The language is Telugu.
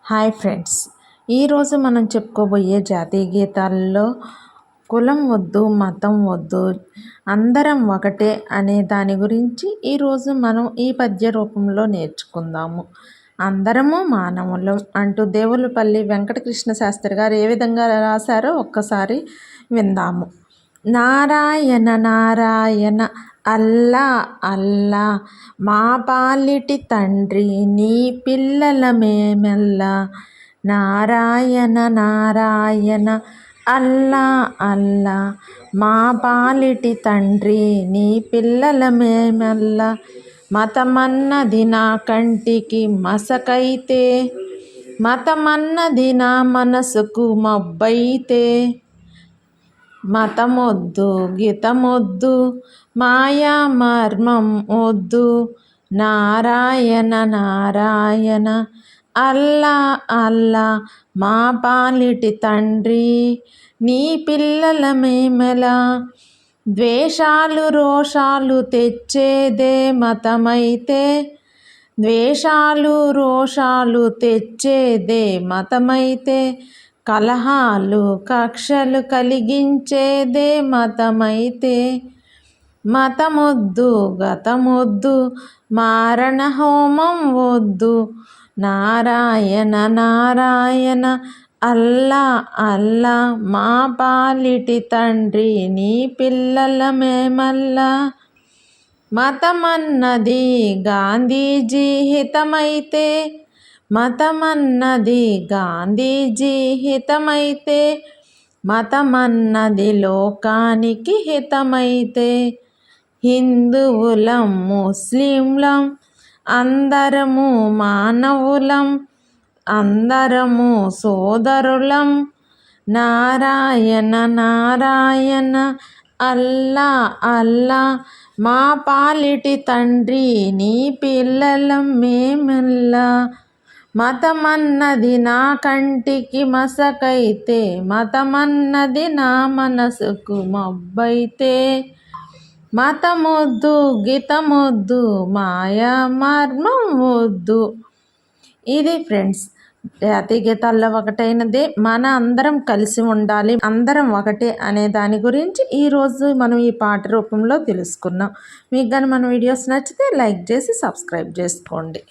హాయ్ ఫ్రెండ్స్, ఈరోజు మనం చెప్పుకోబోయే జాతీయ గీతాల్లో కులం వద్దు, మతం వద్దు, అందరం ఒకటే అనే దాని గురించి ఈరోజు మనం ఈ పద్య రూపంలో నేర్చుకుందాము. అందరము మానవులం అంటూ దేవులపల్లి వెంకటకృష్ణ శాస్త్రి గారు ఏ విధంగా రాశారో ఒక్కసారి విందాము. నారాయణ నారాయణ అల్లా అల్లా, మా పాలిటి తండ్రి నీ పిల్లలమేమెల్లా. నారాయణ నారాయణ అల్లా అల్లా, మా పాలిటి తండ్రి నీ పిల్లలమేమెల్లా. మతమన్నది నా కంటికి మసకైతే, మతమన్నది నా మనసుకు మబ్బైతే. మతమొద్దు గితమొద్దు, మాయా మర్మం వద్దు. నారాయణ నారాయణ అల్లా అల్లా, మా పాలిటి తండ్రి నీ పిల్లలమేమెలా. ద్వేషాలు రోషాలు తెచ్చేదే మతమైతే, ద్వేషాలు రోషాలు తెచ్చేదే మతమైతే. కలహాలు కక్షలు కలిగించేదే మతమైతే. మతమొద్దు గతమొద్దు, మారణ హోమం వద్దు. నారాయణ నారాయణ అల్లా అల్లా, మా పాలిటి తండ్రి నీ పిల్లలమేమల్లా. మతమన్నది గాంధీజీ హితమైతే, మతమన్నది గాంధీజీ హితమైతే. మతమన్నది లోకానికి హితమైతే. హిందువులం ముస్లింలం అందరము మానవులం, అందరము సోదరులం. నారాయణ నారాయణ అల్లా అల్లా, మా పాలిటి తండ్రి నీ పిల్లలం మేమెల్లా. మతమన్నది నా కంటికి మసకైతే, మతమన్నది నా మనసుకు మబ్బైతే. మతమొద్దు గితమొద్దు, మాయా మర్మం వద్దు. ఇది ఫ్రెండ్స్, జాతీయ గీతాల్లో ఒకటైనదే మన అందరం కలిసి ఉండాలి, అందరం ఒకటే అనే దాని గురించి ఈరోజు మనం ఈ పాట రూపంలో తెలుసుకున్నాం. మీకు కానీ మన వీడియోస్ నచ్చితే లైక్ చేసి సబ్స్క్రైబ్ చేసుకోండి.